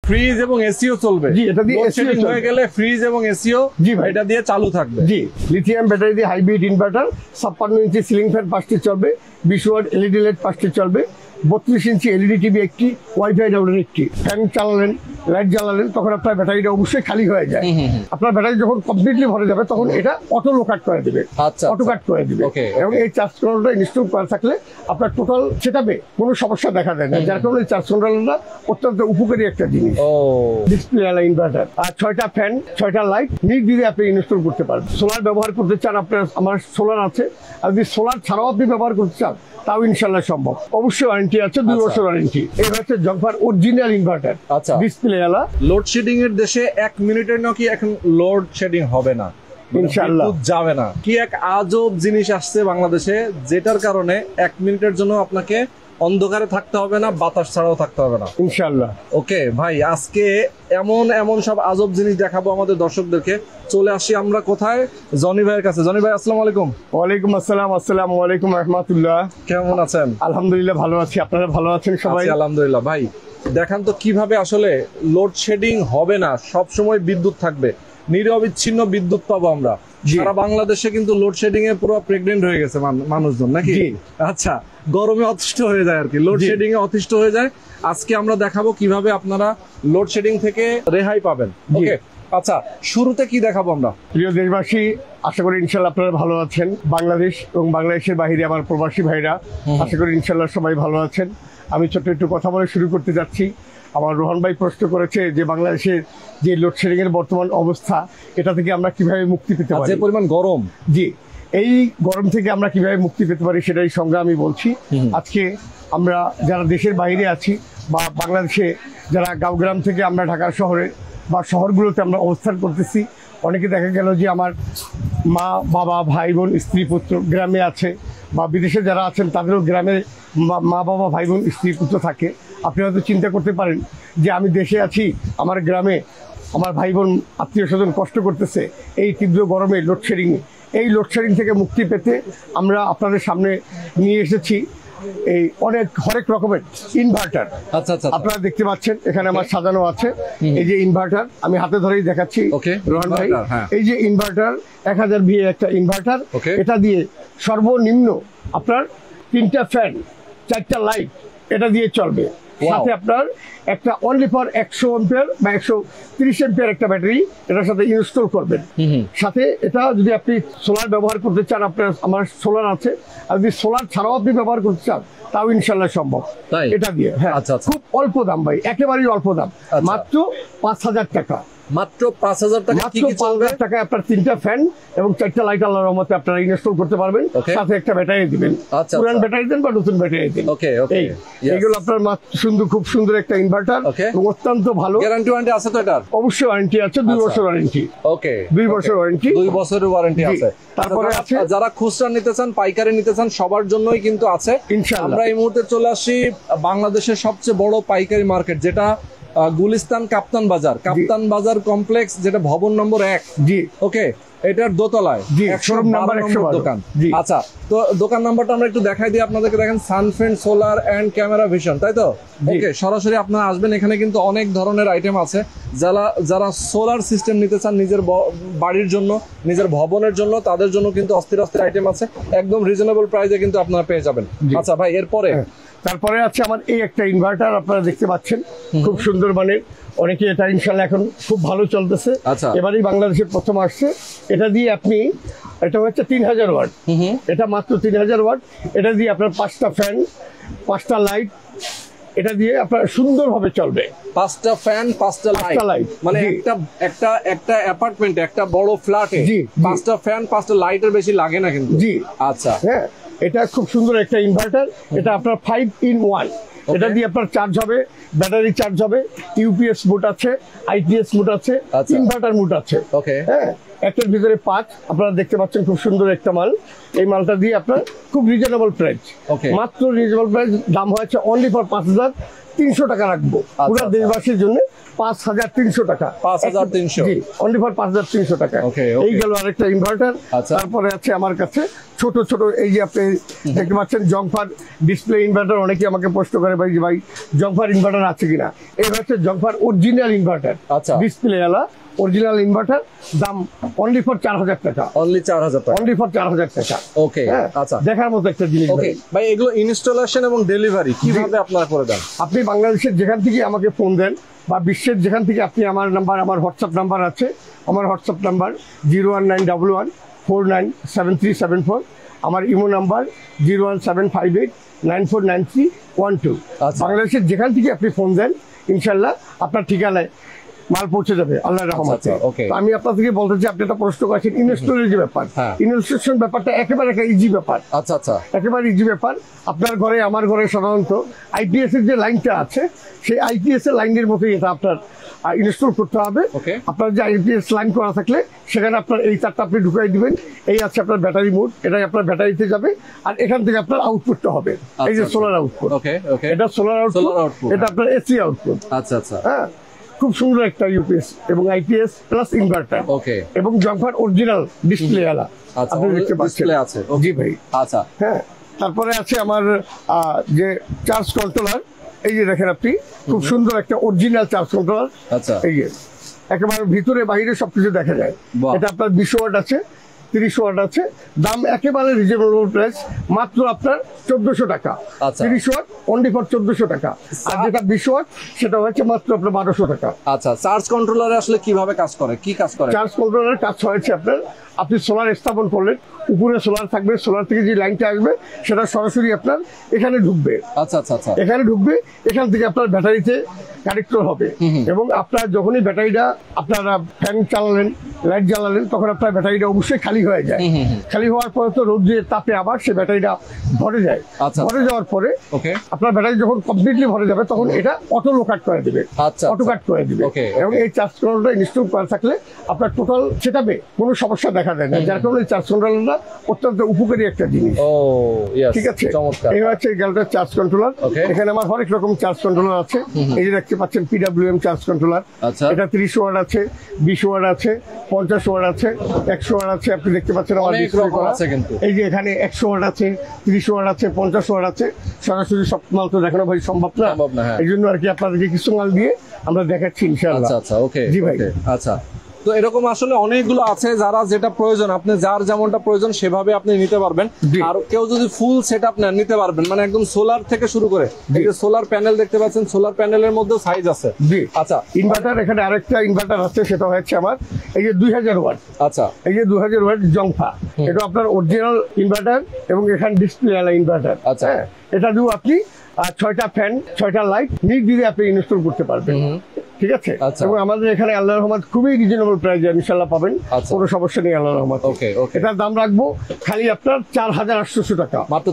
Fridge এবং SEO চলবে। জি, এটা দিয়ে এসি হয়ে গেলে ফ্রিজ এবং এসিও জি ভাই এটা দিয়ে চালু থাকবে। জি, লিথিয়াম ব্যাটারি দিয়ে হাইব্রিড ইনভার্টার, 56 ইঞ্চি সিলিং ফ্যান 5টি চলবে, 20 ওয়াট এলইডি লাইট 5টি চলবে, 32 ইঞ্চি এলইডি টিভি একটি, ওয়াইফাই রাউটার একটি। ফ্যান চালালেন, লাইট জ্বালালেন, তখন আপনার ব্যাটারিটা অবশ্যই খালি হয়ে যায়। আপনার ব্যাটারি যখন কমপ্লিটলি ভরে যাবে তখন এটা অটো লো কাট করে দিবে, অটো কাট করে দিবে। এবং এই চার্জ কন্ট্রোলারটা ইনস্টল করা থাকলে আপনার টোটাল সেটআপে কোনো সমস্যা দেখা দেয় না, যার কারণে চার্জ কন্ট্রোলারটা অত্যন্ত উপকারী একটা জিনিস। ডিসপ্লে আলা ইনভার্টার আর 6টা ফ্যান, 6টা লাইট নির্দ্বিধায় আপনি ইনস্টল করতে পারবেন। সোলার ব্যবহার করতে চান, আপনার আমার সোলার আছে, আর যদি সোলার ছাড়াও আপনি ব্যবহার করতে চান তাও ইনশাল্লাহ সম্ভব। অবশ্যই ওয়ারেন্টি আছে, 2 বছর ওয়ারেন্টি। এই হচ্ছে জংফার অরিজিনাল ইনভার্টার, ডিসপ্লে আলা। লোডশেডিং এর দেশে 1 মিনিটের নাকি এখন লোডশেডিং হবে না, ইনশাআল্লাহ যাবে না। কি এক আজব জিনিস আসছে বাংলাদেশে, যেটার কারণে 1 মিনিটের জন্য আপনাকে অন্ধকারে থাকতে হবে না, বাতাস ছাড়াও থাকতে হবে না, ইনশাআল্লাহ। ওকে ভাই, আজকে এমন সব আজব জিনিস দেখাবো আমাদের দর্শকদেরকে। চলে আসি আমরা কোথায়, জনি ভাইয়ের কাছে। জনি ভাই, আসসালামু আলাইকুম। ওয়ালাইকুম আসসালাম। আসসালামু আলাইকুম রাহমাতুল্লাহ। কেমন আছেন? আলহামদুলিল্লাহ ভালো আছি, আপনারা ভালো আছেন সবাই? আলহামদুলিল্লাহ। ভাই দেখান তো কিভাবে আসলে লোডশেডিং হবে না, সব সময় বিদ্যুৎ থাকবে, নিরবিচ্ছিন্ন বিদ্যুৎ পাবো আমরা। সারা বাংলাদেশে কিন্তু লোডশেডিং এ পুরো প্রেগনেন্ট হয়ে গেছে মানুষজন নাকি? আচ্ছা, গরমে অতিষ্ঠ হয়ে যায় আর কি, লোডশেডিং এ অতিষ্ঠ হয়ে যায়। আজকে আমরা দেখাবো কিভাবে আপনারা লোডশেডিং থেকে রেহাই পাবেন। ওকে, আচ্ছা, শুরুতে কি দেখাবো আমরা? প্রিয় দেশবাসী, আশা করি ইনশাল্লাহ আপনারা ভালো আছেন। বাংলাদেশ এবং বাংলাদেশের বাইরে আমার প্রবাসী ভাইরা, আশা করি ইনশাল্লাহ সবাই ভালো আছেন। আমি ছোট্ট একটু কথা বলে শুরু করতে যাচ্ছি। আমার রোহন ভাই প্রশ্ন করেছে যে বাংলাদেশের যে লোডশেডিং এর বর্তমান অবস্থা, এটা থেকে আমরা কিভাবে মুক্তি পেতে পারি, যে পরিমাণ গরম। জি, এই গরম থেকে আমরা কিভাবে মুক্তি পেতে পারি সেটাই সঙ্গে আমি বলছি। আজকে আমরা যারা দেশের বাইরে আছি বা বাংলাদেশে যারা গাঁওগ্রাম থেকে আমরা ঢাকা শহরে বা শহরগুলোতে আমরা অবস্থান করতেছি, অনেকে দেখা গেল যে আমার মা বাবা ভাই বোন স্ত্রী পুত্র গ্রামে আছে, বা বিদেশে যারা আছেন তাদেরও গ্রামে মা বাবা ভাই বোন স্ত্রী পুত্র থাকে। আপনি হয়তো চিন্তা করতে পারেন যে আমি দেশে আছি, আমার গ্রামে আমার ভাই বোন আত্মীয় স্বজন কষ্ট করতেছে এই তীব্র গরমে, লোডশেডিং। এই লোডশেডিং থেকে মুক্তি পেতে আমরা আপনাদের সামনে নিয়ে এসেছি এই হরেক রকমের ইনভার্টার। আপনারা দেখতে পাচ্ছেন এখানে আমার সাজানো আছে। এই যে ইনভার্টার, আমি হাতে ধরেই দেখাচ্ছি রোহন ভাই। এই যে ইনভার্টার 1000 VA একটা ইনভার্টার, এটা দিয়ে সর্বনিম্ন আপনার 3টা ফ্যান, 4টা লাইট এটা দিয়ে চলবে। সাথে আপনার একটা অনলি ফর 100 অ্যাম্পিয়ার বা 130 অ্যাম্পিয়ার একটা ব্যাটারি এটার সাথে ইনস্টল করবেন। সাথে এটা যদি আপনি সোলার ব্যবহার করতে চান, আপনার আমার সোলার আছে, আর যদি সোলার ছাড়াও আপনি ব্যবহার করতে চান তাও ইনশাল্লাহ সম্ভব এটা দিয়ে। হ্যাঁ, খুব অল্প দাম ভাই, একেবারেই অল্প দাম, মাত্র 5000 টাকা। মাত্র 5000 টাকা, মাত্র 5000 টাকায় আপনার 3টা ফ্যান এবং 4টা লাইট আল্লাহর রহমতে আপনারা ইনস্টল করতে পারবেন। সাথে একটা ব্যাটারি দিবেন, পুরান ব্যাটারি দেন বা নতুন ব্যাটারি দেন। এইগুলো আপনার সুন্দর, খুব সুন্দর একটা ইনভার্টার, অত্যন্ত ভালো। গ্যারান্টি ওয়ারেন্টি আছে তো এটার? অবশ্যই ওয়ারেন্টি আছে, 2 বছর ওয়ারেন্টি। ওকে, 2 বছর ওয়ারেন্টি, 2 বছরের ওয়ারেন্টি আছে। তারপরে আছে যারা খুচরা নিতে চান, পাইকারি নিতে চান, সবার জন্যই কিন্তু আছে ইনশাআল্লাহ। আমরা এই মুহূর্তে চলে আসি বাংলাদেশের সবচেয়ে বড় পাইকারি মার্কেট, যেটা গুলিস্তান কাপ্তান বাজার কমপ্লেক্স, যেটা ভবন নম্বর 1। জি, ওকে, এটার দোতলায় 112 নম্বর দোকান। আচ্ছা, তো দোকান নাম্বারটা আমরা একটু দেখাই দিই আপনাদেরকে। দেখেন, সানফ্রেন্ড সোলার অ্যান্ড ক্যামেরা ভিশন, তাই তো? ওকে, সরাসরি আপনারা আসবেন। এখানে কিন্তু অনেক ধরনের আইটেম আছে। যারা সোলার সিস্টেম নিতে চান নিজের বাড়ির জন্য, নিজের ভবনের জন্য, তাদের জন্য কিন্তু অস্থির আইটেম আছে, একদম রিজনেবল প্রাইসে কিন্তু আপনারা পেয়ে যাবেন। আচ্ছা ভাই, এরপরে তারপরে আছে আমার এই একটা ইনভার্টার, আপনারা দেখতে পাচ্ছেন, খুব সুন্দর মানের। অনেকে এটা ইনশাল্লাহ এখন খুব ভালো চলতেছে, এবারেই বাংলাদেশে প্রথম আসছে। এটা দিয়ে আপনি, এটা হচ্ছে 3000 ওয়াট, এটা মাত্র 3000 ওয়াট। এটা দিয়ে আপনার 5টা ফ্যান, 5টা লাইট, এটা দিয়ে আপনার সুন্দরভাবে চলবে। 5টা ফ্যান, 5টা লাইট, মানে একটা অ্যাপার্টমেন্টে, একটা বড় ফ্ল্যাটে 5টা ফ্যান, 5টা লাইটের বেশি লাগে না কিন্তু। জি, আচ্ছা, হ্যাঁ, এটা খুব সুন্দর একটা ইনভার্টার। এটা আপনার 5 in 1। এটা দিয়ে আপনার চার্জ হবে, ব্যাটারি চার্জ হবে, ইউপিএস মোড আছে, আইপিএস মোড আছে, ইনভার্টার মোড আছে। হ্যাঁ, একটার ভিতরে 5। আপনারা দেখতে পাচ্ছেন খুব সুন্দর একটা মাল। এই মালটা দিয়ে আপনার খুব রিজনেবল প্রাইস, মাত্র রিজনেবল প্রাইস, দাম হয়েছে অনলি ফর 5300 টাকা রাখবো পুরো দেশবাসীর জন্য। 5,300 টাকা। 5,300 জি, অনলি ফর 5,300 টাকা। এই গেল আরেকটা ইনভার্টার। তারপরে আছে আমার কাছে ছোট ছোট, এই যে আপনি দেখতে পাচ্ছেন জংফার ডিসপ্লে ইনভার্টার। অনেকে আমাকে প্রশ্ন করে ভাই যে ভাই জংফার ইনভার্টার আছে কিনা। এই হচ্ছে জংফার অরিজিনাল ইনভার্টার, ডিসপ্লে ওয়ালা অরিজিনাল ইনভার্টার, দাম অনলি ফর 4,000 টাকা। অনলি 4,000 টাকা, অনলি ফর 4,000 টাকা। ওকে, আচ্ছা, দেখার মতো একটা জিনিস। ওকে ভাই, এগুলো ইনস্টলেশন এবং ডেলিভারি কিভাবে আপনারা করে দেন? আপনি বাংলাদেশের যেখান থেকে আমাকে ফোন দেন বা বিশ্বের যেখান থেকে আপনি আমার নাম্বার, আমার হোয়াটসঅ্যাপ নাম্বার আছে, আমার হোয়াটসঅ্যাপ নাম্বার 01911497374, আমার ইমো নাম্বার 01758949312। বাংলাদেশের যেখান থেকে আপনি ফোন দেন ইনশাল্লাহ আপনার ঠিকানায় মাল পৌঁছে যাবে আল্লাহর রহমতে। আমি আপনাদেরকে বলতে চাই, আপনি একটা প্রশ্ন করেছেন ইনস্টলের যে ব্যাপার, ইনস্টলেশন ব্যাপারটা একেবারে একটা ইজি ব্যাপার। আচ্ছা আচ্ছা, একেবারে ইজি ব্যাপার। আপনার ঘরে আমার ঘরে সাধারণত আইপিএস এর যে লাইনটা আছে, সেই আইপিএস এর লাইনের মতোই এটা আপনার ইনস্টল করতে হবে। আপনার যে আইপিএস লাইন করা থাকলে সেখানে আপনার এই তারটা আপনি ঢুকাই দিবেন। এই আছে আপনার ব্যাটারি মোড, এটাই আপনার ব্যাটারিতে যাবে। আর এখান থেকে আপনার আউটপুটটা হবে এই যে সোলার আউটপুট। এটা সোলার আউটপুট, এটা আপনার এসি আউটপুট। আচ্ছা আচ্ছা, হ্যাঁ, খুব সুন্দর একটা ইউপিএস এবং আইপিএস প্লাস ইনভার্টার। এবং জংফার অরিজিনাল ডিসপ্লে ওয়ালা আপনি দেখতে পাচ্ছেন। জি ভাই, আচ্ছা। হ্যাঁ, তারপরে আছে আমার যে চার্জ কন্ট্রোলার। এই যে দেখেন আপনি, খুব সুন্দর একটা অরিজিনাল চার্জ কন্ট্রোলার। আচ্ছা, এই যে একেবারে ভিতরে বাইরে সবকিছু দেখা যায়। এটা আপনার 20 ওয়াট আছে, 30 ওয়াট আছে। দাম একেবারে রিজনেবল প্রাইস, মাত্র আপনার 1400 টাকা। 30 ওয়াট অনলি ফর 1400 টাকা। আর যেটা 20 ওয়াট সেটা হচ্ছে মাত্র আপনার 1200 টাকা। আচ্ছা, চার্জ কন্ট্রোলারে আসলে কিভাবে কাজ করে, কি কাজ করে? চার্জ কন্ট্রোলারের কাজ হয়েছে আপনার, আপনি সোলার স্থাপন করলেন, উপরে সোলার থাকবে, সোলার থেকে যে লাইনটা আসবে সেটা সরাসরি আপনার এখানে ঢুকবে। আচ্ছা আচ্ছা আচ্ছা, এখানে ঢুকবে, এখান থেকে আপনার ব্যাটারিতে কানেক্টর হবে। এবং আপনার যখনই ব্যাটারিটা আপনারা ফ্যান চালালেন, লাইট জ্বালালেন, তখন আপনার ব্যাটারিটা অবশ্যই খালি হয়ে যায়। খালি হওয়ার পরে তো রোদ্রের তাপে আবার সে ব্যাটারিটা ভরে যায়। ভরে যাওয়ার পরে আপনার ব্যাটারি যখন কমপ্লিটলি ভরে যাবে তখন এটা অটো লো কাট করে দিবে, অটো কাট করে দিবে। এবং এই চার্জ কন্ট্রোলারটা ইনস্টল করা থাকলে আপনার টোটাল সেটাপে কোনো সমস্যা দেখা যায় না, যার কারণে চার্জ কন্ট্রোলারটা অত্যন্ত উপকারী একটা জিনিস। ঠিক আছে, এই হচ্ছে গ্যালটার চার্জ কন্ট্রোলার। এখানে আমার হরেক রকম চার্জ কন্ট্রোলার আছে। এই যে দেখতে পাচ্ছেন পিডব্লিউএম চার্জ কন্ট্রোলার। এটা 30 ওয়াট আছে, 20 ওয়াট আছে, 50 ওয়াট আছে, 100 ওয়াট আছে। আপনি দেখতে পাচ্ছেন আমার এই যে এখানে 100 ওয়াট আছে, 30 ওয়াট আছে, 50 ওয়াট আছে। সরাসরি সব মাল তো দেখানো ভাই সম্ভব না, এই জন্য আর কি আপনাদেরকে কিছু মাল দিয়ে আমরা দেখাচ্ছি ইনশাআল্লাহ। আচ্ছা, ওকে, জি ভাই। আচ্ছা, তো এরকম আসলে অনেকগুলো আছে, যারা যেটা প্রয়োজন, আপনি যার যেমনটা প্রয়োজন সেভাবে আপনি নিতে পারবেন। আর কেউ যদি ফুল সেটআপ নেন নিতে পারবেন, মানে একদম সোলার থেকে শুরু করে। এই যে সোলার প্যানেল দেখতে পাচ্ছেন, সোলার প্যানেলের মধ্যে সাইজ আছে। জি, আচ্ছা। ইনভার্টার, এখানে আরেকটা ইনভার্টার আছে, সেটা হচ্ছে আমার এই যে 2000 ওয়াট। আচ্ছা, এই যে 2000 ওয়াট জংফা, এটা আপনার অরিজিনাল ইনভার্টার এবং এখানে ডিসপ্লে ওয়ালা ইনভার্টার। আচ্ছা, এটা দিয়ে আপনি 6টা ফ্যান, 6টা লাইট নির্দ্বিধায় আপনি ইনস্টল করতে পারবেন। ঠিক আছে, এবং আমাদের এখানে আল্লাহর রহমত খুবই রিজনেবল প্রাইসে ইনশাআল্লাহ পাবেন, কোনো সমস্যা নেই আল্লাহর রহমত। এটার দাম রাখবো খালি আপনার 4800 টাকা, মাত্র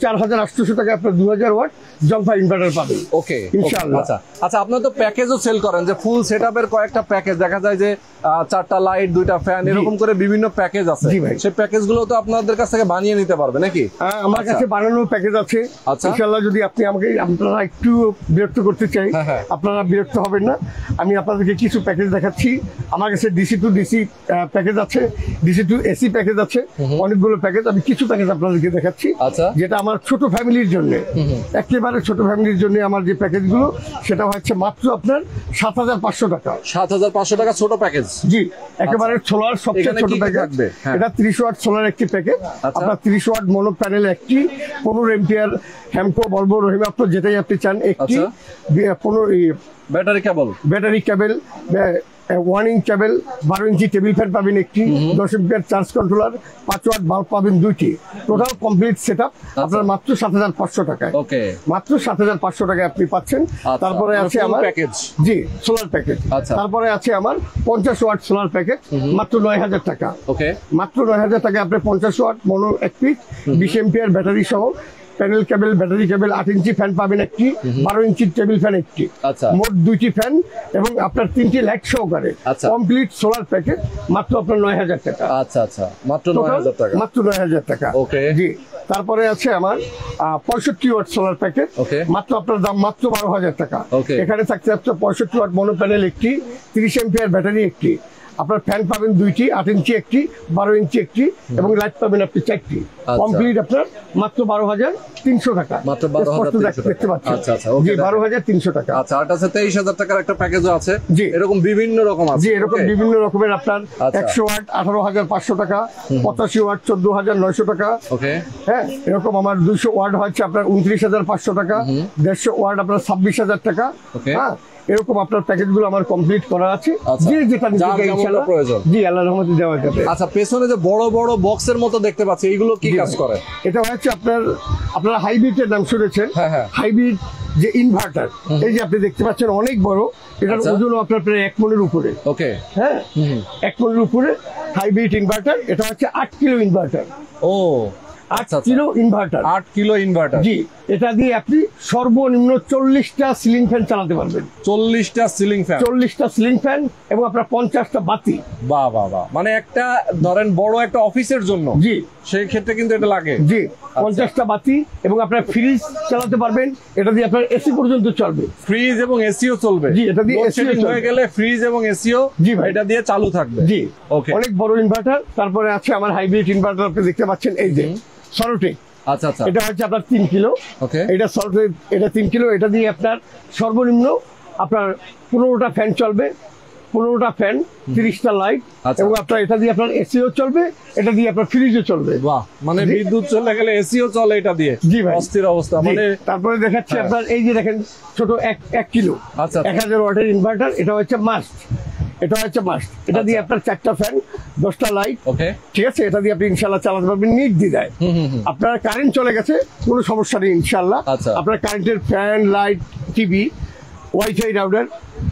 4800 টাকা আপনার 2000 ওয়াট জংফা ইনভার্টার পাবেন। ওকে, ইনশাআল্লাহ। আচ্ছা আচ্ছা, আপনারা তো প্যাকেজও সেল করেন, যে ফুল সেটআপের কয়েকটা প্যাকেজ দেখা যায়, যে 4টা লাইট, 2টা ফ্যান, এরকম করে বিভিন্ন প্যাকেজ আছে। সেই প্যাকেজগুলো তো আপনাদের কাছ থেকে বানিয়ে নিতে পারবে নাকি? আমার কাছে বানানোর প্যাকেজ আছে ইনশাআল্লাহ। যদি আপনি আপনারা একটু বিরক্ত করতে চাই, আপনারা বিরক্ত হবেন না। আমি আপনাদেরকে কিছু প্যাকেজ দেখাচ্ছি। আমার কাছে ডিসি টু ডিসি প্যাকেজ আছে, ডিসি টু এসি প্যাকেজ আছে, অনেকগুলো প্যাকেজ। আমি কিছু প্যাকেজ আপনাদেরকে দেখাচ্ছি, যেটা আমার ছোট ফ্যামিলির জন্য, একেবারে ছোট ফ্যামিলির জন্য আমার যে প্যাকেজগুলো, সেটা হচ্ছে মাত্র আপনার 7500 টাকা। 7500 টাকা ছোট প্যাকেজ? জি, একেবারে সোলার সবচেয়ে ছোট প্যাকেজ। এটা 30 ওয়াট সোলার একটি প্যাকেজ, আপনার 30 ওয়াট মনো প্যানেল একটি, 15 এম্পিয়ার হ্যামকো, বলবো, রহিমা, যেটাই আপনি চান একটি, 15 battery cable 1 inch cable, 12 inch table fan পাবেন একটি, 10 ampere charge controller, 5 watt bulb পাবেন 2টি। টোটাল কমপ্লিট সেটআপ আপনার মাত্র 7500 টাকায়। ওকে, মাত্র 7500 টাকায় আপনি পাচ্ছেন। তারপরে আছে আমার প্যাকেজ, জি, সোলার প্যাকেজ। তারপরে আছে আমার 50 ওয়াট সোলার প্যাকেজ, মাত্র 9000 টাকা। ওকে, মাত্র 9000 টাকায় আপনি 50 ওয়াট মনো এক পিস, 20 এম্পিয়ার ব্যাটারি সহ, প্যানেল কেবল, ব্যাটারি কেবল, 8 ইঞ্চি ফ্যান পাবেন একটি, 12 ইঞ্চি টেবিল ফ্যান একটি, মোট 2টি ফ্যান এবং আপনার 3টি লাইট সহকারে কমপ্লিট সোলার প্যাকেজ, মাত্র আপনার 9000 টাকা। আচ্ছা আচ্ছা, মাত্র 9000 টাকা, মাত্র 9000 টাকা। ওকে, জি। তারপরে আছে আমার 65 ওয়াট সোলার প্যাকেজ, Okay. মাত্র আপনার দাম মাত্র 12,000 টাকা। Okay. এখানে থাকছে আপনার 65 ওয়াট মনো প্যানেল একটি, 30 এম্পিয়ার ব্যাটারি একটি, আপনার ফ্যান পাবেন 2টি, 8 ইঞ্চি একটি, 12 ইঞ্চি একটি, এবং লাইট পাবেন আপনি 4টি। কমপ্লিট আপনার মাত্র 12,300 টাকা। মাত্র 12,300 দেখতে পাচ্ছেন। আচ্ছা আচ্ছা, ওকে, 12,300 টাকা। আচ্ছা, আর আছে 23,000 টাকার একটা প্যাকেজও আছে। জি, এরকম বিভিন্ন রকম আছে। জি, এরকম Okay. বিভিন্ন রকমের আপনার আচ্ছা। 100 ওয়াট 18,500 টাকা, 85 ওয়াট 14,900 টাকা। ওকে, হ্যাঁ, এরকম আমার 200 ওয়াট হচ্ছে আপনার 29,500 টাকা, 150 ওয়াট আপনার 26,000 টাকা। Okay. হ্যাঁ, এরকম আপনার প্যাকেজগুলো আমার কমপ্লিট করা আছে। আচ্ছা। যে যেটা নিতে যার চাই যেমনটা ইনশাআল্লাহ প্রয়োজন। জি, আল্লাহর রহমতে দেওয়া যাবে। আচ্ছা, পেছনে যে বড় বড় বক্সের মতো দেখতে পাচ্ছি, এইগুলো কি কাজ করে? এটা হচ্ছে আপনারা হাইব্রিডের নাম শুনেছেন। হ্যাঁ, হ্যাঁ। হাইব্রিড যে ইনভার্টার, এই যে আপনি দেখতে পাচ্ছেন অনেক বড়, এটার আচ্ছা। ওজনও আপনার প্রায় 1 মনের উপরে। ওকে, হ্যাঁ, 1 মনের উপরে হাইব্রিড ইনভার্টার। এটা হচ্ছে 8 কিলো ইনভার্টার। ও 8 আচ্ছা, কিলো ইনভার্টার। 8 kilo inverter. জি, এটা দিয়ে আপনি সর্বনিম্ন 40টা সিলিং ফ্যান চালাতে পারবেন। 40টা সিলিং ফ্যান, 40টা সিলিং ফ্যান এবং আপনার 50টা বাতি। বাহ বাহ বাহ, মানে একটা ধরেন বড় একটা অফিসের জন্য, জি, সেই ক্ষেত্রে কিন্তু এটা লাগে। জি, 50টা বাতি এবং আপনার ফ্রিজ চালাতে পারবেন। এটা দিয়ে আপনার এসি পর্যন্ত চলবে। ফ্রিজ এবং এসিও চলবে। জি, এটা দিয়ে লোডশেডিং এসিও চলবে। হয়ে গেলে ফ্রিজ এবং এসিও জি ভাই। এটা দিয়ে চালু থাকবে। জি, ওকে, অনেক বড় ইনভার্টার। তারপরে আছে আমার হাইব্রিড ইনভার্টার, আপনি দেখতে পাচ্ছেন এই যে সরোটে। আচ্ছা আচ্ছা, এটা হচ্ছে আপনার 3 কিলো। ওকে, এটা সরোটে, এটা 3 কিলো। এটা দিয়ে আপনার সর্বনিম্ন আপনার 15টা ফ্যান চলবে, 15টা ফ্যান, 30টা লাইট, আচ্ছা। এবং আপনার এটা দিয়ে আপনার এসিও চলবে, এটা দিয়ে আপনার ফ্রিজও চলবে। বাহ, মানে জি। বিদ্যুৎ চলে গেলে এসিও চলে এটা দিয়ে। জি ভাই। অস্থির অবস্থা। জি, মানে তারপরে দেখাচ্ছি হ্যাঁ। আপনার এই যে দেখেন ছোট 1 কিলো, আচ্ছা, 1000 ওয়াটের ইনভার্টার। এটা হচ্ছে মাস্ট, এটা হচ্ছে মাস্ট। এটা দিয়ে আপনার 4টা ফ্যান, 10টা লাইট। ওকে, ঠিক আছে, এটা দিয়ে আপনি ইনশাল্লাহ চালাতে পারবেন নির্দ্বিধায়। আপনার কারেন্ট চলে গেছে, কোনো সমস্যা নেই ইনশাল্লাহ। আচ্ছা। আপনার কারেন্টের fan, light, TV, wifi router,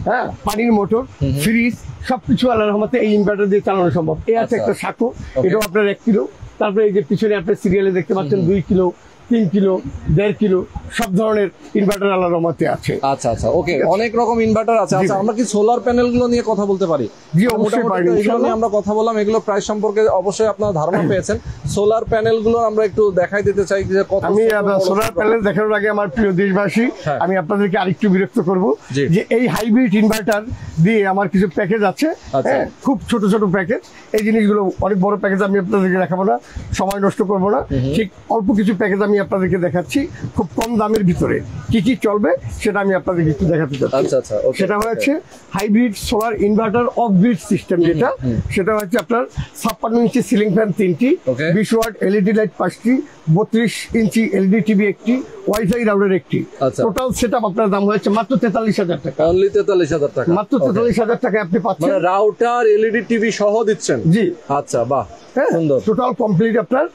হ্যাঁ, পানির মোটর, ফ্রিজ, সবকিছু আল্লাহর রহমতে এই ইনভার্টার দিয়ে চালানো সম্ভব। এই আছে আচ্ছা। একটা সাঁকো, Okay. এটাও আপনার 1 কিলো। তারপরে এই যে পিছনে আপনার সিরিয়ালে দেখতে পাচ্ছেন 2 কিলো, 3 কিলো, 1.5 কিলো, সব ধরনের ইনভার্টার আল্লাহর রহমতে আছে। আচ্ছা আচ্ছা, ওকে, অনেক রকম ইনভার্টার আছে। জি আচ্ছা, ভাই। আমরা কি সোলার প্যানেল গুলো নিয়ে কথা বলতে পারি? জি, অবশ্যই মোটামুটি পারি, তো এগুলো ইনশাআল্লাহ। নিয়ে আমরা কথা বললাম, এগুলো প্রাইস সম্পর্কে অবশ্যই আপনারা ধারণা পেয়েছেন। সোলার প্যানেল গুলো আমরা একটু দেখাই দিতে চাই যে কত আমি বড় সোলার প্যানেল দেখানোর আগে আমার প্রিয় দেশবাসী, হ্যাঁ। আমি আপনাদেরকে আরেকটু বিরক্ত করব জি। যে এই হাইব্রিড ইনভার্টার দিয়ে আমার কিছু প্যাকেজ আছে। আচ্ছা। হ্যাঁ, খুব ছোট ছোট প্যাকেজ। এই জিনিসগুলো অনেক বড় প্যাকেজ আমি আপনাদেরকে দেখাবো না, সময় নষ্ট করব না। ঠিক অল্প কিছু প্যাকেজ আমি আপনাদেরকে দেখাচ্ছি, খুব কম দামের ভিতরে কি কি চলবে সেটা আমি আপনাদেরকে একটু দেখাতে চাচ্ছি। আচ্ছা আচ্ছা, okay, সেটা হচ্ছে hybrid solar inverter of grid system, যেটা সেটা হচ্ছে আপনার 56 ইঞ্চি সিলিং ফ্যান 3টি, Okay. 20 ওয়াট এলইডি লাইট 5টি, 32 ইঞ্চি এলইডি টিভি একটি, ওয়াইফাই রাউটার একটি। আচ্ছা। টোটাল সেটআপ আপনার দাম হচ্ছে মাত্র 43,000 টাকা। অনলি 43,000 টাকা। মাত্র Okay. 43,000 টাকায় আপনি পাচ্ছেন। মানে রাউটার, এলইডি টিভি সহ দিচ্ছেন? জি, আচ্ছা, বাহ, হ্যাঁ, সুন্দর। টোটাল কমপ্লিট আপনার।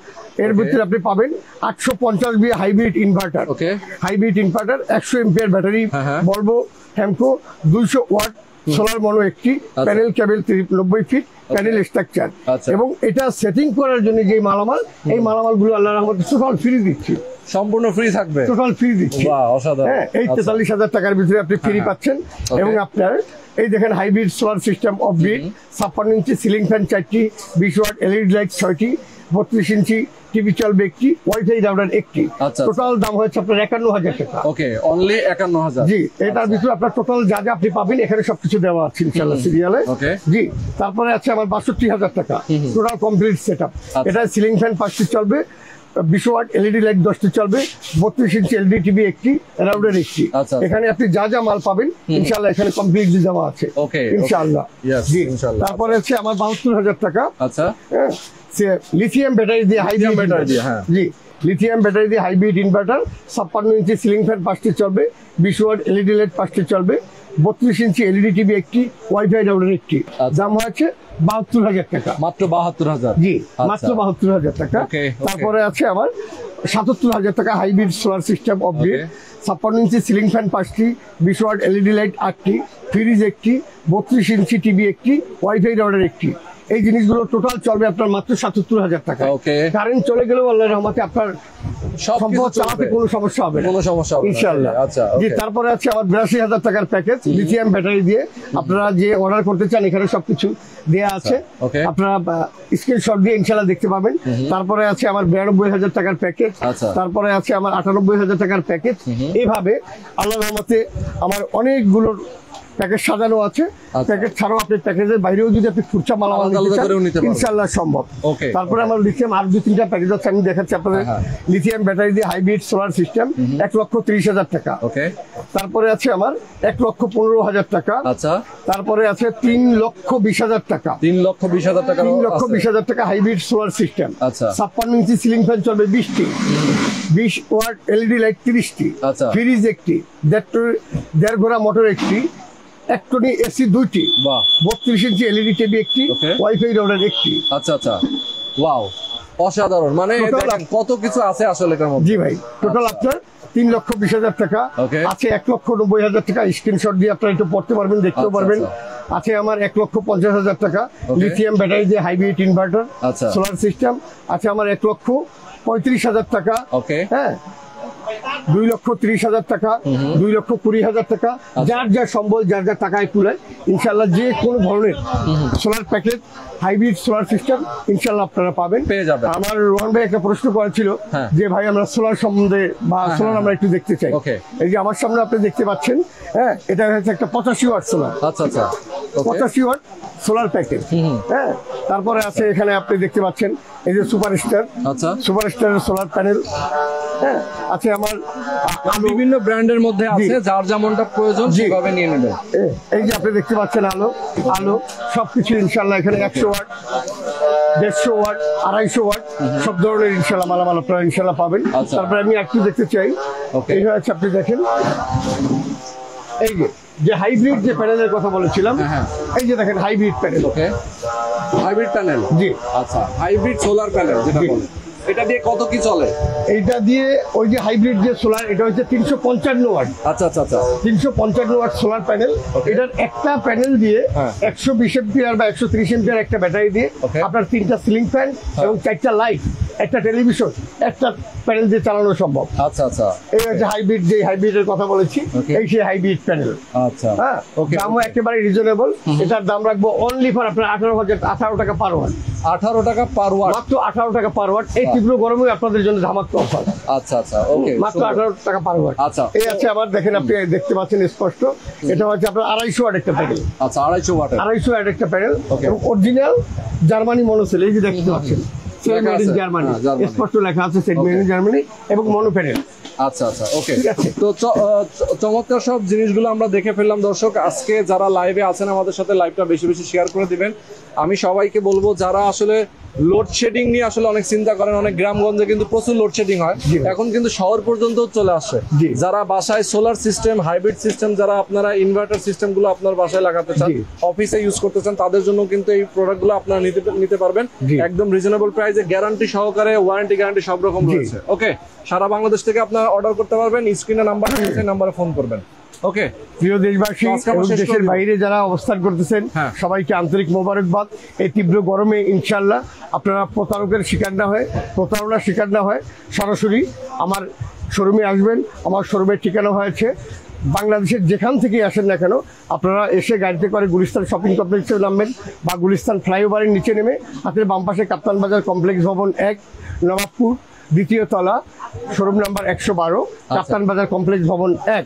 এর Okay. ভিতরে আপনি পাবেন 850 B hybrid inverter. Okay, hybrid inverter, 100 ampere battery, হ্যাঁ, হ্যাঁ। Volvo Hamko, 200 watt solar mono একটি, panel cable 90 feet, panel structure. আচ্ছা। এবং এটা সেটিং করার জন্য যে মালামাল, এই মালামালগুলো আল্লাহর রহমতে টোটাল ফ্রি দিচ্ছি। সম্পূর্ণ ফ্রি থাকবে? টোটাল ফ্রি দিচ্ছি। বাহ, অসাধারণ। হ্যাঁ, এই আচ্ছা। 43,000 টাকার ভিতরে আপনি ফ্রি হ্যাঁ, পাচ্ছেন। Okay. এবং আপনার এই দেখেন hybrid solar system of grid, 56 inch ceiling fan 4টি, 20 ওয়াট এলইডি লাইট 6টি, 32 ইঞ্চি টিভি চলবে একটি, ওয়াইফাই রাউটার একটি। আচ্ছা। টোটাল দাম হচ্ছে আপনার 51,000 টাকা। ওকে, অনলি 51,000। জি, এটার ভিতরে আপনার টোটাল যা যা আপনি পাবেন এখানে সবকিছু দেওয়া আছে ইনশাআল্লাহ সিরিয়ালে। Okay. জি, তারপরে আছে আমার 62,000 টাকা টোটাল কমপ্লিট সেটআপ। আচ্ছা। এটা সিলিং ফ্যান 5টি চলবে, 20 ওয়াট এলইডি লাইট 10টি চলবে, 32 ইঞ্চি এলইডি টিভি একটি, রাউটার একটি। আচ্ছা। এখানে আপনি যা যা মাল পাবেন ইনশাআল্লাহ এখানে কমপ্লিটলি দেওয়া আছে। Okay, ইনশাআল্লাহ। Yes, জি, ইনশাআল্লাহ। তারপরে হচ্ছে আমার 72,000 টাকা। আচ্ছা, হ্যাঁ, সে লিথিয়াম ব্যাটারি দিয়ে হাইব্রিড ব্যাটারি দিয়ে, হ্যাঁ। জি, লিথিয়াম ব্যাটারি দিয়ে হাইব্রিড ইনভার্টার, 56 ইঞ্চি সিলিং ফ্যান 5টি চলবে, 20 ওয়াট এলইডি লাইট 5টি চলবে, 32 ইঞ্চি এলইডি টিভি একটি, ওয়াইফাই রাউটার একটি। আচ্ছা। দাম হচ্ছে 72,000 টাকা। মাত্র 72,000? জি, আচ্ছা। মাত্র 72,000 টাকা। Okay, okay. তারপরে আছে আমার 77,000 টাকা hybrid solar system of grid, Okay. 56 inch ceiling fan 5টি, 20 ওয়াট এলইডি লাইট 8টি, ফ্রিজ একটি, 32 ইঞ্চি টিভি একটি, ওয়াইফাই রাউটার একটি। এই জিনিসগুলো টোটাল চলবে আপনার মাত্র ৭৭,০০০ টাকা। ওকে। কারেন্ট চলে গেলেও আল্লাহর রহমতে আপনার সম্ভব চালাতে কোনো সমস্যা হবে না, কোনো সমস্যা হবে না ইনশাআল্লাহ। আচ্ছা জি, তারপরে আছে আমার ৮২,০০০ টাকার প্যাকেজ লিথিয়াম ব্যাটারি দিয়ে। আপনারা যে অর্ডার করতে চান এখানে সবকিছু দেয়া আছে, ওকে। আপনারা স্ক্রিনশট দিয়ে ইনশাআল্লাহ দেখতে পাবেন। তারপরে আছে আমার ৯২,০০০ টাকার প্যাকেজ, আচ্ছা। তারপরে আছে আমার ৯৮,০০০ টাকার প্যাকেজ। এইভাবে আল্লাহর রহমতে আমার অনেকগুলো প্যাকেজ সাজানো আছে। প্যাকেজ ছাড়াও আপনি প্যাকেজের বাইরেও যদি আপনি খুচরা মালামাল নিতে চান ইনশাআল্লাহ সম্ভব। ওকে। তারপরে আমার লিথিয়াম আর ২-৩টা প্যাকেজ আছে, আমি দেখাচ্ছি আপনাদের। লিথিয়াম ব্যাটারি দিয়ে হাইব্রিড সোলার সিস্টেম ১,৩০,০০০ টাকা। ওকে। তারপরে আছে আমার ১,১৫,০০০ টাকা। আচ্ছা। তারপরে আছে ৩,২০,০০০ টাকা। ৩,২০,০০০ টাকা। ৩,২০,০০০ টাকা হাইব্রিড সোলার সিস্টেম। আচ্ছা। ৫৬ ইঞ্চি সিলিং ফ্যান চলবে ২০টি, ২০ ওয়াট এলইডি লাইট ৩০টি, আচ্ছা। ফ্রিজ একটি, ১.৫ ঘোড়া মোটর একটি, ১ টনি এসি ২টি, বাহ। ৩২ ইঞ্চি এলইডি টিভি একটি, ওকে। ওয়াইফাই রাউটার একটি। আচ্ছা আচ্ছা, ওয়াও, অসাধারণ। মানে দেখেন কত কিছু আছে আসলে এটার মধ্যে। জি ভাই, টোটাল আপনার ৩,২০,০০০ টাকা ওকে। আছে। ১,৯০,০০০ টাকা স্ক্রিনশট দিয়ে আপনারা একটু পড়তে পারবেন, দেখতেও আচ্ছা, পারবেন। আচ্ছা। আছে আমার ১,৫০,০০০ টাকা লিথিয়াম ব্যাটারি দিয়ে হাইব্রিড ইনভার্টার আচ্ছা। Solar system. আছে আমার ১,৩৫,০০০ টাকা। ওকে। হ্যাঁ, ২,৩০,০০০ টাকা, ২,২০,০০০ টাকা, যার যা সম্বল, যার যা টাকায় কুলায় ইনশাল্লাহ যে কোনো ধরনের solar package hybrid solar system ইনশাল্লাহ আপনারা পাবেন, পেয়ে যাবেন। আমার রোহন ভাই একটা প্রশ্ন করেছিল হ্যাঁ। যে ভাই আমরা সোলার সম্বন্ধে বা সোলার আমরা একটু দেখতে চাই। ওকে। এই যে আমার সামনে আপনি দেখতে পাচ্ছেন, হ্যাঁ, এটা হচ্ছে একটা ৮৫ ওয়াট সোলার। আচ্ছা আচ্ছা, ওকে। ৮৫ watt solar package. হ্যাঁ, তারপরে আছে এখানে আপনি দেখতে পাচ্ছেন এই যে সুপারস্টার। আচ্ছা। সুপারস্টারের সোলার প্যানেল। হ্যাঁ, আছে আমার বিভিন্ন ব্র্যান্ডের মধ্যে আছে, যার যেমনটা প্রয়োজন সেভাবে নিয়ে নেবেন। এই যে আপনি দেখতে পাচ্ছেন আলো সবকিছু ইনশাল্লাহ এখানে ১০০ ওয়াট, ১৫০ ওয়াট, ২৫০ ওয়াট সব ধরনের ইনশাল্লাহ মালামাল আপনারা ইনশাল্লাহ পাবেন। আচ্ছা। তারপরে আমি একটু দেখতে চাই, এই হচ্ছে আপনি দেখেন এই যে হাইব্রিড যে প্যানেলের কথা বলেছিলাম, এই যে দেখেন হাইব্রিড প্যানেল। ওকে, হাইব্রিড প্যানেল। জি, আচ্ছা, হাইব্রিড সোলার প্যানেল যেটা বলে, এটা দিয়ে কত কি চলে? এইটা দিয়ে ওই যে হাইব্রিড যে সোলার, এটা হচ্ছে ৩৫৫ ওয়াট। আচ্ছা আচ্ছা আচ্ছা, ৩৫৫ ওয়াট সোলার প্যানেল। এটার একটা প্যানেল দিয়ে ১২০ এম্পিয়ার বা ১৩০ এম্পিয়ার একটা ব্যাটারি দিয়ে আপনার ৩টা সিলিং ফ্যান এবং 4টা লাইট, একটা টেলিভিশন, একটা প্যানেল দিয়ে চালানো সম্ভব। আচ্ছা আচ্ছা, এই হচ্ছে হাইব্রিড, যে হাইব্রিডের কথা বলেছি, এই সেই হাইব্রিড প্যানেল। আচ্ছা, হ্যাঁ, ওকে। দামও একেবারে রিজনেবল। এটার দাম রাখবো অনলি ফর আপনার ১৮ টাকা পার ওয়াট। 18 টাকা পার ওয়াট, মাত্র 18 টাকা পার ওয়াট। এই তীব্র গরমে আপনাদের জন্য ধামাকা অফার। আচ্ছা আচ্ছা, ওকে, মাত্র 18 টাকা পার ওয়াট। আচ্ছা, এই আছে আবার দেখেন, আপনি দেখতে পাচ্ছেন স্পষ্ট, এটা হচ্ছে আপনার ২৫০ ওয়াট একটা প্যানেল। আচ্ছা, ২৫০ ওয়াটের, ২৫০ ওয়াট একটা প্যানেল, ওকে। এবং অরিজিনাল জার্মানি মনোসেল। এই যে দেখতে পাচ্ছেন set made in Germany, Germany. স্পষ্ট লেখা আছে সেট মেড ইন জার্মানি, এবং মনো প্যানেল। আচ্ছা আচ্ছা, ওকে। ঠিক আছে। তো চমৎকার সব জিনিসগুলো আমরা দেখে ফেললাম। দর্শক, আজকে যারা লাইভে আছেন আমাদের সাথে লাইভটা বেশি বেশি শেয়ার করে দিবেন। আমি সবাইকে বলবো যারা আসলে লোডশেডিং নিয়ে আসলে অনেক চিন্তা করেন, অনেক গ্রামগঞ্জে কিন্তু প্রচুর লোডশেডিং হয়, এখন কিন্তু শহর পর্যন্ত চলে আসছে। যারা বাসায় সোলার সিস্টেম, হাইব্রিড সিস্টেম, যারা আপনারা ইনভার্টার সিস্টেম গুলো আপনার বাসায় লাগাতে চান, অফিসে ইউজ করতে চান, তাদের জন্য কিন্তু এই প্রোডাক্ট গুলো আপনারা নিতে পারবেন একদম রিজনেবল প্রাইসে, গ্যারান্টি সহকারে, ওয়ারেন্টি গ্যারান্টি সব রকম রয়েছে। ওকে, সারা বাংলাদেশ থেকে আপনারা অর্ডার করতে পারবেন, স্ক্রিনে নাম্বার আছে, নাম্বারে ফোন করবেন। ওকে, প্রিয় দেশবাসী এবং দেশের বাইরে যারা অবস্থান করতেছেন সবাইকে আন্তরিক মোবারকবাদ। এই তীব্র গরমে ইনশাল্লাহ আপনারা প্রতারণার শিকার না হয় সরাসরি আমার শোরুমে আসবেন। আমার শোরুমের ঠিকানা হয়েছে বাংলাদেশের যেখান থেকেই আসেন না কেন, আপনারা এসে গাড়িতে করে গুলিস্তান শপিং কমপ্লেক্সে নামবেন, বা গুলিস্তান ফ্লাইওভারের নিচে নেমে হাতের বাম পাশে কাপ্তান বাজার কমপ্লেক্স ভবন ১, নবাবপুর, ২য় তলা, শোরুম নাম্বার ১১২, কাপ্তান বাজার কমপ্লেক্স ভবন ১।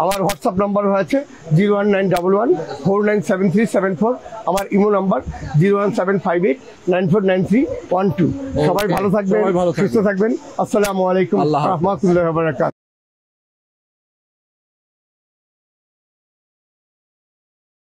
আমার হোয়াটসঅ্যাপ নাম্বার হয়েছে 01911497374। আমার ইমো নাম্বার 01758949312। সবাই ভালো থাকবেন, সুস্থ থাকবেন। আসসালামু আলাইকুম ওয়া রাহমাতুল্লাহি ওয়া বারাকাতুহু।